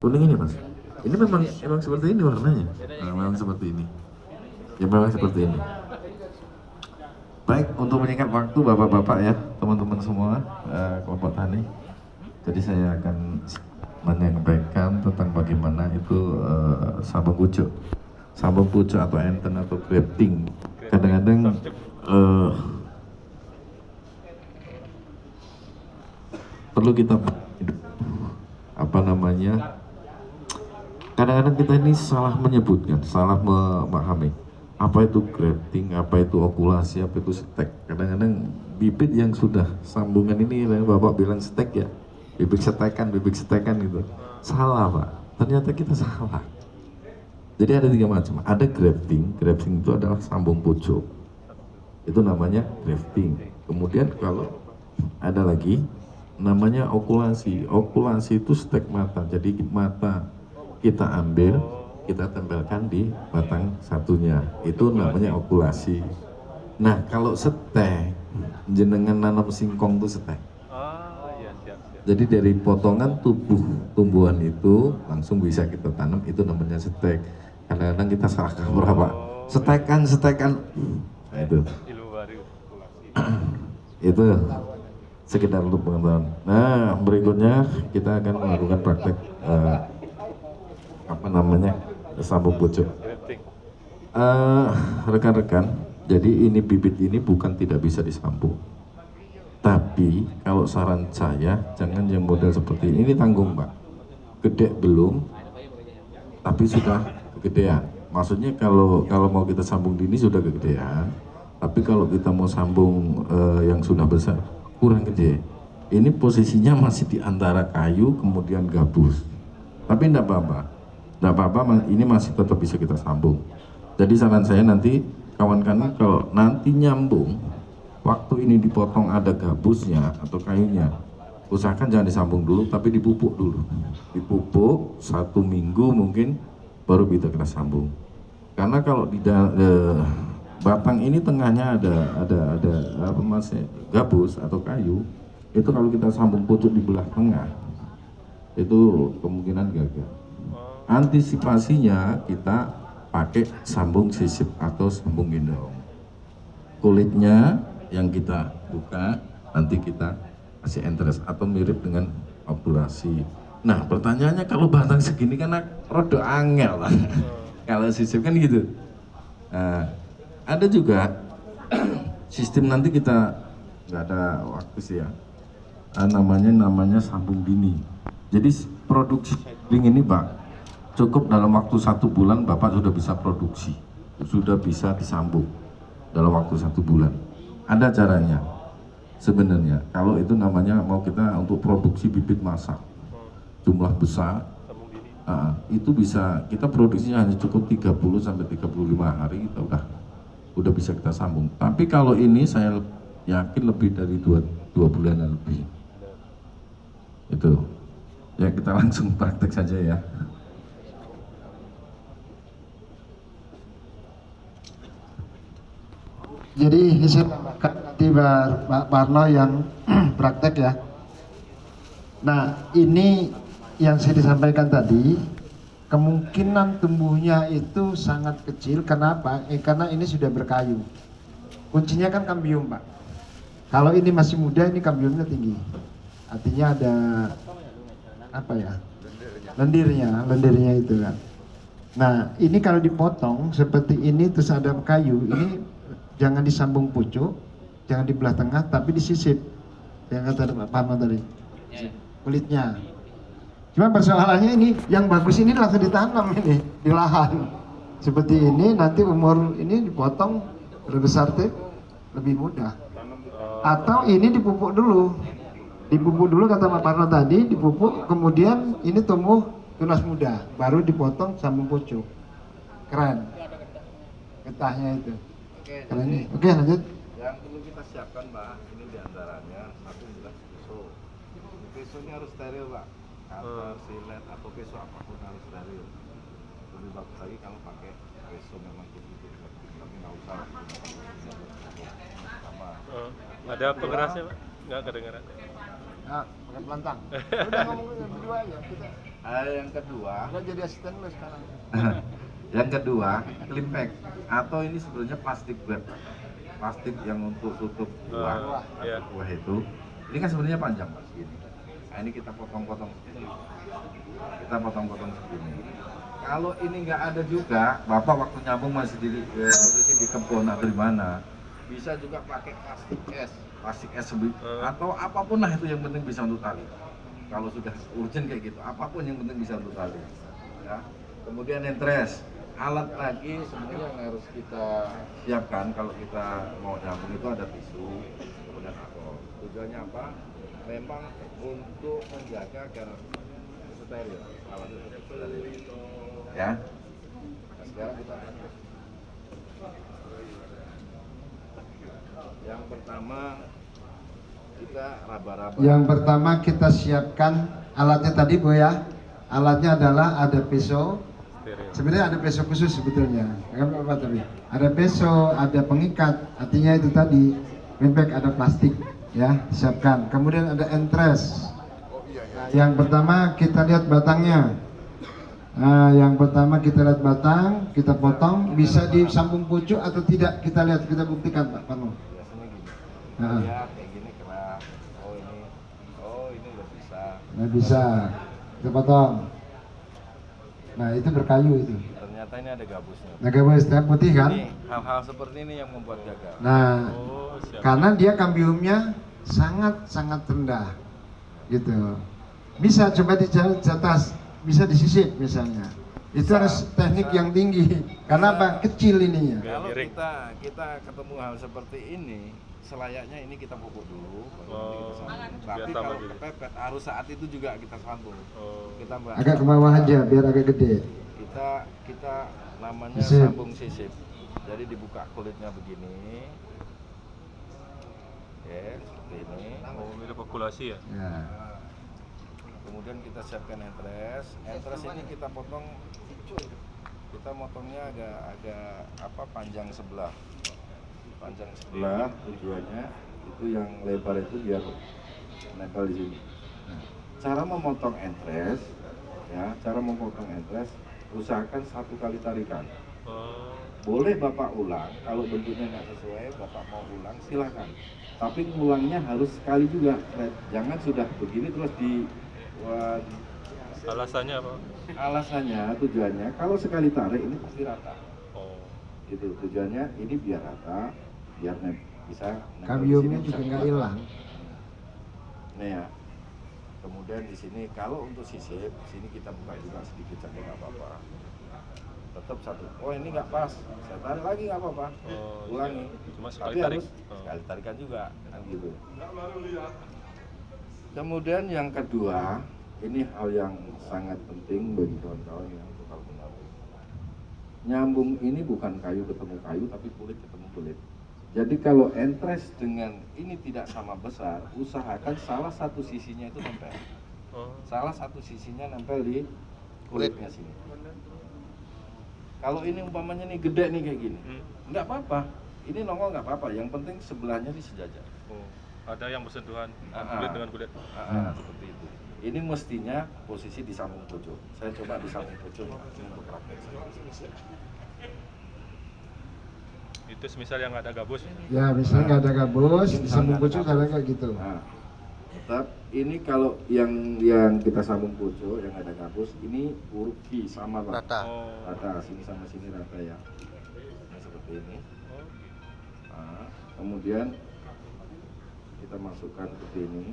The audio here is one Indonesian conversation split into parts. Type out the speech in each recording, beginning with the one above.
Kuning ini mas, ini memang seperti ini warnanya. Nah, memang seperti ini. Ya memang seperti ini. Baik, untuk menyingkat waktu bapak-bapak ya, teman-teman semua kelompok tani. Jadi saya akan menyampaikan tentang bagaimana itu sambung pucuk atau enten atau grafting. Kadang-kadang perlu kita apa namanya? Kadang-kadang kita ini salah menyebutkan, salah memahami apa itu grafting, apa itu okulasi, apa itu stek. Kadang-kadang bibit yang sudah sambungan ini, bapak bilang stek ya, bibit setekan gitu. Salah pak, ternyata kita salah. Jadi ada 3 macam. Ada grafting itu adalah sambung pucuk, itu namanya grafting. Kemudian kalau ada lagi namanya okulasi itu stek mata. Jadi mata kita ambil, kita tempelkan di batang satunya, itu namanya okulasi. Nah kalau stek, jenengan nanam singkong itu stek. Jadi dari potongan tumbuhan itu langsung bisa kita tanam, itu namanya stek. Kadang-kadang kita salah kaprah pak, setekan. Nah itu sekedar untuk pengetahuan. Nah berikutnya kita akan melakukan praktek apa namanya sambung pucuk. Rekan-rekan, jadi ini bibit ini bukan tidak bisa disambung, tapi kalau saran saya jangan yang model seperti ini tanggung pak, gede belum tapi sudah kegedean. Maksudnya kalau mau kita sambung dini sudah kegedean, tapi kalau kita mau sambung yang sudah besar kurang gede. Ini posisinya masih di antara kayu kemudian gabus, tapi tidak apa-apa, ini masih tetap bisa kita sambung. Jadi saran saya nanti kawan-kawan kalau nanti nyambung, waktu ini dipotong ada gabusnya atau kayunya, usahakan jangan disambung dulu, tapi dipupuk dulu. Dipupuk 1 minggu mungkin baru bisa kita sambung. Karena kalau di batang ini tengahnya ada apa mas, gabus atau kayu, itu kalau kita sambung pucuk di belah tengah, itu kemungkinan gagal. Antisipasinya kita pakai sambung sisip atau sambung gendong. Kulitnya yang kita buka, nanti kita kasih entres atau mirip dengan okulasi. Nah pertanyaannya kalau batang segini kan rada angel lah. Kalau sisip kan gitu. Nah, ada juga sistem nanti kita nggak ada waktu sih ya. Namanya sambung dini. Jadi produksi seedling ini pak, cukup dalam waktu 1 bulan bapak sudah bisa produksi, sudah bisa disambung dalam waktu 1 bulan. Ada caranya sebenarnya. Kalau itu namanya mau kita untuk produksi bibit masak jumlah besar, itu bisa kita produksinya hanya cukup 30 sampai 35 hari kita udah bisa kita sambung. Tapi kalau ini saya yakin lebih dari 2 bulanan lebih. Itu ya, kita langsung praktek saja ya. Jadi saya tambahkan nanti Pak Parno yang praktek ya. Nah ini yang saya disampaikan tadi, kemungkinan tumbuhnya itu sangat kecil. Kenapa? Karena ini sudah berkayu. Kuncinya kan kambium pak. Kalau ini masih muda, ini kambiumnya tinggi. Artinya ada apa ya? Lendirnya itu kan. Nah ini kalau dipotong seperti ini terus ada kayu, ini jangan disambung pucuk, jangan di belah tengah, tapi disisip. Yang kata Pak Parno tadi, kulitnya. Cuma persoalannya ini, yang bagus ini langsung ditanam ini di lahan. Seperti ini, nanti umur ini dipotong berbesar tuh lebih mudah. Atau ini dipupuk dulu kata Pak Parno tadi, dipupuk, kemudian ini tumbuh tunas muda, baru dipotong sambung pucuk. Keren. Getahnya itu. Oke, lanjut. Yang perlu kita siapkan mbak, ini diantaranya satu jelas pisau. Pisaunya harus steril pak, cutter, silet atau pisau apapun harus steril. Lebih bagus lagi kalau pakai pisau memang begitu, tapi nggak usah. Ada pengerasnya pak? Nggak kedengeran. Nah, pakai pelantang. Udah ngomong berdua aja kita. Yang kedua, Lo jadi asisten lo sekarang. yang kedua, clip pack atau ini sebenarnya plastik wrap. Plastik yang untuk tutup buah, Iya. buah itu. Ini kan sebenarnya panjang Mas gini. Nah, ini kita potong-potong segini. Kita potong-potong segini. Kalau ini nggak ada juga, Bapak waktu nyambung masih di kebun atau di mana, bisa juga pakai plastik es atau apapun lah itu yang penting bisa untuk tali. Kalau sudah urgent kayak gitu, apapun yang penting bisa untuk tali. Ya. Kemudian entres, alat lagi sebenarnya yang harus kita siapkan kalau kita mau nyambung itu ada tisu, kemudian alkohol. Tujuannya apa? Memang untuk menjaga agar steril, alatnya tetap steril. Ya. Nah, sekarang kita yang pertama kita raba-raba. Yang pertama kita siapkan alatnya tadi Bu ya. Alatnya adalah ada pisau. Sebenarnya ada pisau khusus sebetulnya. Kan apa tadi? Ada pisau, ada pengikat. Artinya itu tadi. Limbek ada plastik ya, siapkan. Kemudian ada entres. Nah, yang pertama kita lihat batangnya. Nah, yang pertama kita lihat batang, kita potong, bisa disambung pucuk atau tidak kita lihat, kita buktikan Pak Panu. Biasanya gini. Nah. Lihat kayak gini keras. Oh ini udah bisa. Nah bisa, kita potong. Nah itu berkayu itu. Ternyata ini ada gabusnya. Nah gabus putih kan? Ini hal-hal seperti ini yang membuat gagal. Nah Oh, siap. karena dia kambiumnya sangat rendah, gitu. Bisa coba di atas, bisa disisip misalnya. Itu Bisa, harus teknik bisa. yang tinggi. Karena apa? Kecil ininya. Kalau Miring. kita ketemu hal seperti ini, selayaknya ini kita pupuk dulu, baru nanti kita sambung. Biar Tapi tambah kalau dulu. kepepet, harus saat itu juga kita sambung. Oh. Kita Agak ke bawah aja biar agak gede. kita namanya Sisip. sambung sisip. Jadi dibuka kulitnya begini. Oke, seperti ini. Oh, ini populasi ya? Ya. Kemudian kita siapkan entres. Entres ini kita potong, kita motongnya agak panjang sebelah. Panjang sebelah tujuannya itu yang lebar itu biar nempel di sini. Cara memotong entres, ya, cara memotong entres usahakan 1 kali tarikan. Oh. Boleh Bapak ulang, kalau bentuknya nggak sesuai, Bapak mau ulang silahkan. Tapi ngulangnya harus sekali juga. Jangan sudah begini terus di Alasannya apa? alasannya tujuannya kalau sekali tarik ini pasti rata. Oh. Itu tujuannya ini biar rata, biar bisa nempel di Kambiumnya sini, juga bisa nggak keluar. hilang. Nah ya. Kemudian di sini kalau untuk sisip, sini kita buka juga sedikit saja nggak apa-apa. Tetap satu. Oh ini nggak pas, saya tarik lagi nggak apa-apa. Oh, Ulangi. cuma sekali Tapi tarik. harus Oh. sekali tarikan juga, kan gitu. Kemudian yang kedua, ini hal yang sangat penting bagi kawan-kawan yang tukang menyambung. Nyambung ini bukan kayu ketemu kayu, tapi kulit ketemu kulit. Jadi kalau entres dengan ini tidak sama besar, usahakan salah satu sisinya itu nempel. Oh. Salah satu sisinya nempel di kulitnya sini. Kalau ini umpamanya nih gede nih kayak gini, nggak apa-apa. Ini nongol nggak apa-apa. Yang penting sebelahnya di sejajar. Oh. Ada yang bersentuhan Ah, kulit ah. dengan kulit. Seperti itu. Ini mestinya posisi di sambung pucuk. Saya coba di sambung pucuk untuk praktek. Itu semisal yang nggak ada gabus. Ya misalnya nggak ada gabus, Mungkin disambung nggak ada pucuk gabus. ada kayak gitu. Nah, tetap ini kalau yang kita sambung pucuk yang ada gabus ini huruf Q sama Pak. Oh. Rata, sini sama sini rata ya. Nah, seperti ini. Oh. Nah, kemudian kita masukkan seperti ini.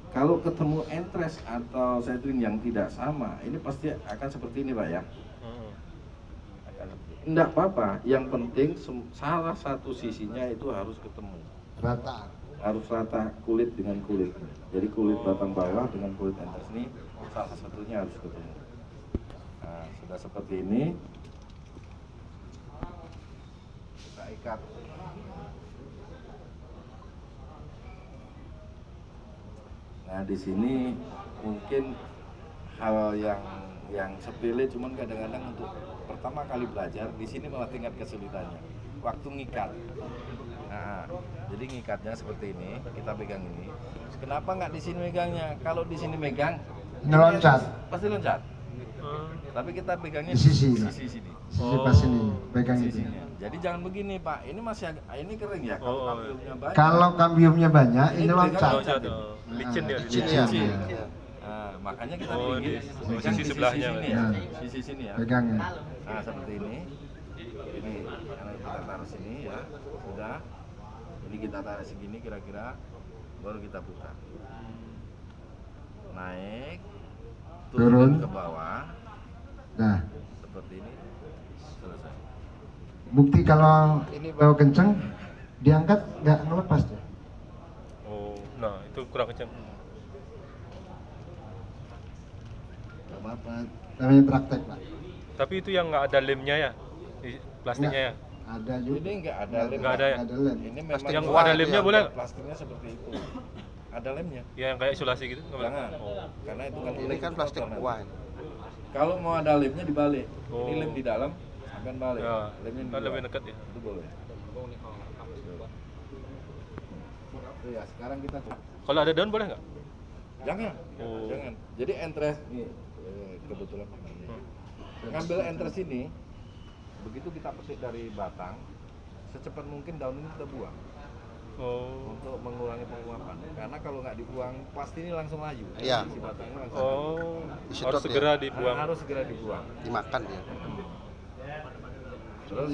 Kalau ketemu entres atau setring yang tidak sama, ini pasti akan seperti ini Pak ya. Oh. Enggak apa-apa, yang penting salah satu sisinya itu harus ketemu. Rata. Harus rata kulit dengan kulit. Jadi kulit batang bawah dengan kulit entres ini salah satunya harus ketemu. Nah, sudah seperti ini. Kita ikat. Nah, di sini mungkin hal yang sepele, cuman kadang-kadang untuk pertama kali belajar di sini malah tingkat kesulitannya. Waktu ngikat. Nah, jadi ngikatnya seperti ini, kita pegang ini. Kenapa nggak di sini megangnya? Kalau di sini megang, Ngeloncat pasti loncat. Oh. Tapi kita pegangnya Di sisi, Pak. sisi sini. sisi pas ini pegang itu. Sisinya. Jadi jangan begini Pak, ini masih ini kering ya. Kalau Oh. kambiumnya banyak. Kalau kambiumnya banyak Ini ini loncat. Loncat, oh. Licin dia. Licin, Licin. ya. Nah, makanya kita Oh, pinggir. ini Pegang sisi di sebelahnya, sini Pak. ya. Nah. Sisi sini ya. Pegangnya. Nah, seperti ini. Ini kita taruh sini ya. Sudah. Ini kita taruh segini kira-kira baru kita buka. Naik, Turun. ke bawah Nah, seperti ini. Selesai. bukti kalau ini bawa kenceng diangkat nggak ngelepas ya. Oh, nah itu kurang kencang. Nggak apa-apa. Namanya praktek Pak. Tapi itu yang nggak ada lemnya ya, di plastiknya ya. Ada juga. Ini enggak ada lem. Nggak ada ya? Nggak ada lem. Ini memang Yang buah ada itu lemnya ya, boleh? Plastiknya seperti itu. Ada lemnya. Ya, yang kayak isolasi gitu. nggak boleh? Jangan. Oh. Karena itu kan Ini kan plastik kotor nanti. wine. Kalau mau ada lemnya dibalik. Oh. Ini lem di dalam akan balik. Ya, Lemnya di kan lebih luar. dekat ya. Itu boleh. Tuh ya, sekarang kita Kalau ada daun boleh nggak? jangan. Oh. Jangan. Jadi entres nih kebetulan ngambil entres ini begitu kita petik dari batang secepat mungkin daun ini kita buang Oh. untuk mengurangi penguapan karena kalau nggak dibuang pasti ini langsung layu. Iya. Si batangnya langsung Oh. Disedot Harus ya? segera layu. dibuang. Harus segera dibuang. Dimakan ya. Terus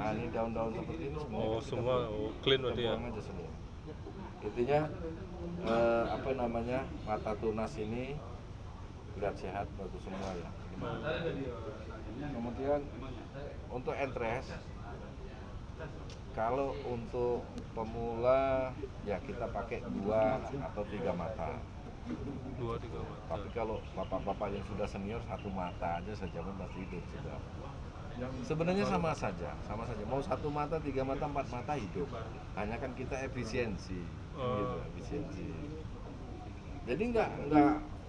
ini daun-daun seperti ini semua Oh, kita semua buang. oh, clean Kita berarti ya. buang aja semua. Intinya apa namanya mata tunas ini lihat sehat bagus semua ya. Kemudian untuk entres kalau untuk pemula ya kita pakai 2 atau 3 mata. 2-3 mata. Tapi kalau bapak-bapak yang sudah senior 1 mata aja sejaman pasti hidup sudah. Sebenarnya sama saja. Mau 1 mata, 3 mata, 4 mata hidup. Hanya kan kita efisiensi, gitu, efisiensi. Jadi nggak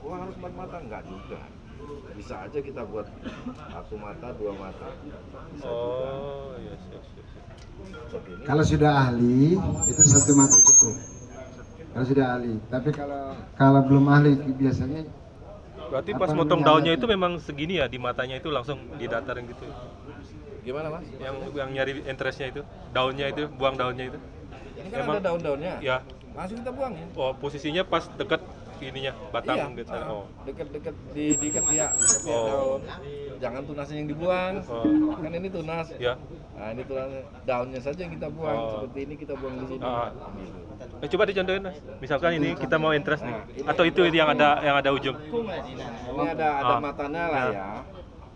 wah harus 4 mata nggak juga. Bisa aja kita buat 1 mata, 2 mata. Bisa juga. Oh, iya siap. Seperti ini. Kalau sudah ahli itu 1 mata cukup. Kalau sudah ahli. Tapi kalau belum ahli biasanya Berarti Apa pas motong namanya, daunnya alatnya? itu memang segini ya di matanya itu langsung didatarin gitu. Gimana mas? Yang nyari interestnya itu, daunnya itu, buang daunnya itu. Ini kan Emang- ada daun-daunnya. Ya. Langsung kita buangin. Oh, posisinya pas dekat ininya batang Iya, gitu. Oh. deket-deket di ketiak Oh. daun. Jangan tunasnya yang dibuang. Oh. Kan ini tunas. Ya. Nah ini tunas daunnya saja yang kita buang. Oh. Seperti ini kita buang di sini. Ah. Gitu. Coba dicontohin Mas. Misalkan ini kita mau interest nih. Nah, ini- Atau itu yang ada ujung. Ini ada Ah. matanya lah ya.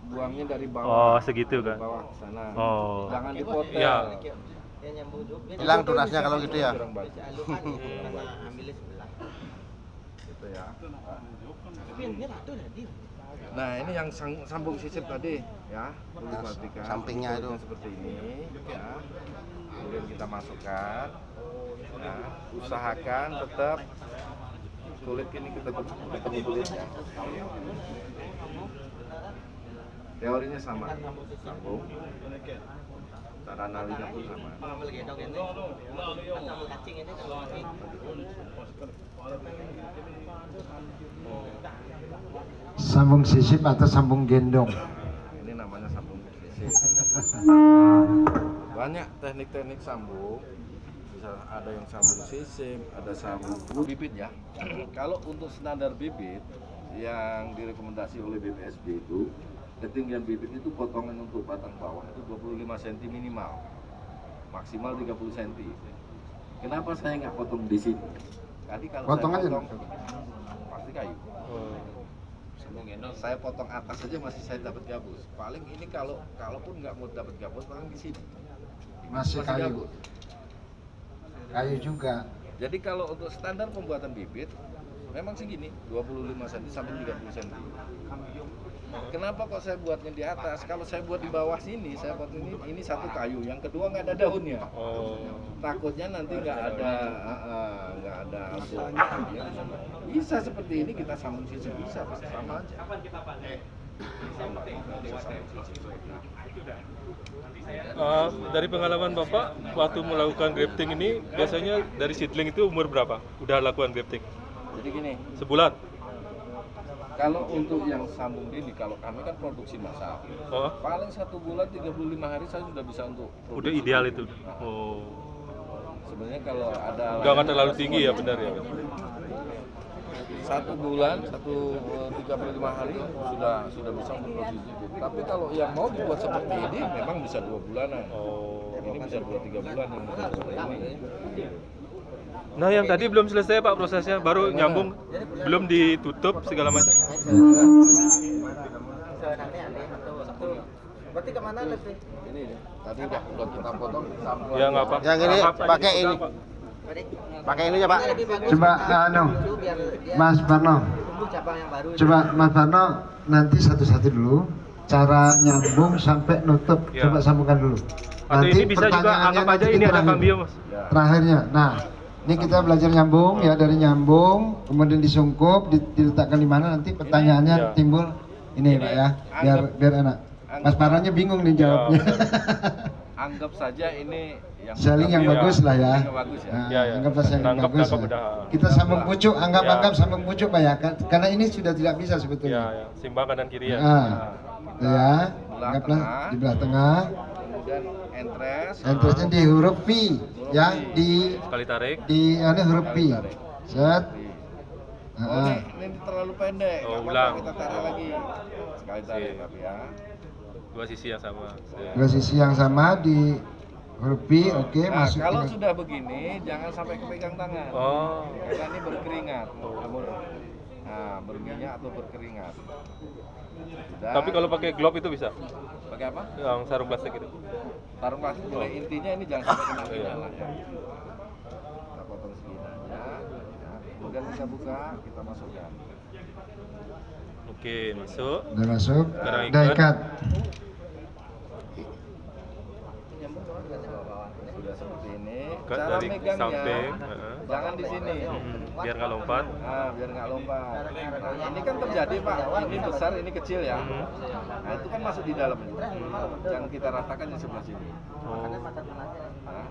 Buangnya dari Oh, bawah. segitu Dari kan. bawah ke sana. Oh. Jangan dipotong. Iya. Hilang tunasnya kalau gitu ya. Kurang bagus. Kurang bagus. Gitu ya. Nah ini yang sambung sisip tadi ya. Perlu Nah, perhatikan. sampingnya itu. Seperti ini ya. Kemudian kita masukkan. Ya. Usahakan tetap kulit ini kita ketemu kulitnya. Teorinya sama. Sambung. Cara nalinya pun sama. sambung sisip atau sambung gendong. Ini namanya sambung sisip. Banyak teknik-teknik sambung. Bisa ada yang sambung sisip, ada sambung bibit ya. Kalau untuk standar bibit yang direkomendasi oleh BPSB itu ketinggian bibit itu potongan untuk batang bawah itu 25 cm minimal, maksimal 30 cm. Kenapa saya nggak potong di sini? Tadi kalau Potong saya aja. potong pasti kayu. Oh. Saya potong atas saja masih saya dapat gabus. Paling ini kalaupun nggak mau dapat gabus paling di sini. Masih kayu. gabus. Kayu juga. Jadi kalau untuk standar pembuatan bibit memang segini 25 cm sampai 30 cm. Kenapa kok saya buatnya di atas? Kalau saya buat di bawah sini, saya buat ini satu kayu, yang kedua nggak ada daunnya. Oh. Takutnya nanti nggak ada hasilnya. Bisa seperti ini kita sambung sisi bisa sama aja. Dari pengalaman Bapak waktu melakukan grafting ini biasanya dari seedling itu umur berapa? Udah lakukan grafting? Jadi gini, Sebulan? kalau untuk yang sambung ini, kalau kami kan produksi massal, Oh, paling 1 bulan 35 hari saya sudah bisa untuk udah produksi. ideal itu. Oh, Sebenarnya kalau ada nggak terlalu tinggi ya, benar ya. 1 bulan, 35 hari sudah bisa untuk produksi. Tapi kalau yang mau dibuat seperti ini memang bisa 2 bulanan. Oh. Ini bisa 2-3 bulan yang seperti ini. Nah, yang tadi belum selesai Pak prosesnya, baru nyambung, belum ditutup segala macam. Berarti kemana lebih? Ini tadi udah kita potong sampul. Ya nggak apa. Yang ini Maaf aja pakai kita, ini. Pak. Pakai ini ya Pak. Lebih bagus. Coba Biar dia Mas Parno, tumbuh cabang yang baru. coba Mas Parno nanti satu-satu dulu cara nyambung sampai nutup. Ya. Coba sambungkan dulu. Atau ini bisa juga pertanyaannya anggap aja nanti ini ada terakhir. kambio Mas. Terakhirnya. Nah, ini kita belajar nyambung ya, dari nyambung kemudian disungkup, diletakkan di mana, nanti pertanyaannya Ya. timbul ini Pak ya, biar enak. Mas Parnonya bingung nih jawabnya. Anggap saja ini yang Saling yang Ya. bagus lah ya. Yang bagus ya. Nah, Ya, ya. anggaplah saling Nangkep, bagus. nangkep ya. udah. Kita sambung pucuk, Ya. anggap sambung pucuk Pak ya, karena ini sudah tidak bisa Ya, sebetulnya. ya, simbang kanan kiri ya. Nah, ya, belah anggaplah tengah. di belah tengah. Kemudian entres. Entrance-nya di huruf V, ya, Sekali tarik. di huruf V. Set. Oh, Nah, ini terlalu pendek. Oh, Nggak apa-apa, ulang. kita tarik lagi. Sekali tarik Sip. tapi ya. Dua sisi yang sama. dua sisi yang sama di huruf V, oke, Nah, masuk kalau ini. sudah begini jangan sampai kepegang tangan. Oh. Karena ini berkeringat. Nah, berminyak atau berkeringat. Sudah. Tapi kalau pakai glove itu bisa? pakai apa? Yang sarung plastik itu. Sarung plastik boleh, intinya ini jangan sampai kena Iya. minyak ya. Kita potong segini aja. Ya. Kemudian kita buka, kita masukkan. Oke, masuk. Udah masuk, Sekarang udah ikat. ikat. Sudah seperti ini. Ikat Cara dari megangnya samping, jangan di sini. Biar nggak lompat. Nah, biar nggak lompat. Nah, ini kan terjadi Pak, ini besar, ini kecil ya. Nah, itu kan masuk di dalam ini. Yang kita ratakan di sebelah sini. Oh. Nah,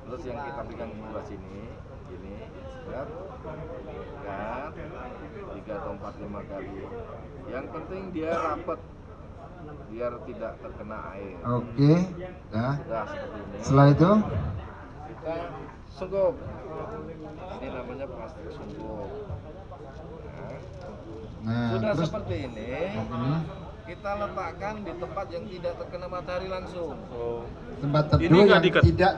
terus yang kita pegang di sebelah sini, ini, lihat, ikat, 3 atau 4, 5 kali. Yang penting dia rapat, biar tidak terkena air. Oke, dah. Sudah seperti ini. Setelah itu, Kita sungkup. Ini namanya plastik sungkup. nah, Sudah terus seperti ini, ini kita letakkan di tempat yang tidak terkena matahari langsung. Oh. tempat Ini teduh nggak yang diikat? tidak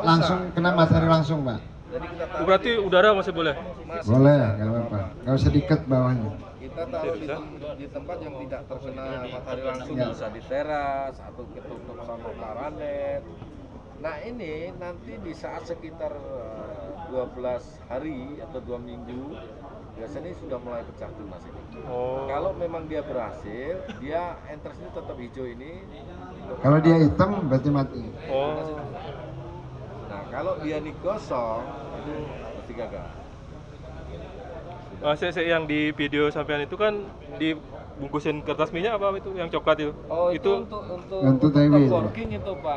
langsung kena matahari langsung, Pak. Jadi kita Oh, taruh berarti udara masih boleh? masih Boleh, bisa. nggak apa-apa. Nggak usah diikat bawahnya. Kita taruh Bisa. di tempat yang tidak terkena matahari langsung, Ya. bisa di teras atau ketutup sama paranet. Nah ini nanti di saat sekitar 12 hari atau 2 minggu biasanya sudah mulai pecah tunas ini. Oh. Kalau memang dia berhasil, dia entresnya tetap hijau ini. Kalau dia hitam berarti mati. Oh. Nah kalau dia nih gosong itu pasti gagal. Yang di video sampean itu kan dibungkusin kertas minyak apa itu yang coklat itu? Oh itu untuk Untuk TW itu. working itu Pak.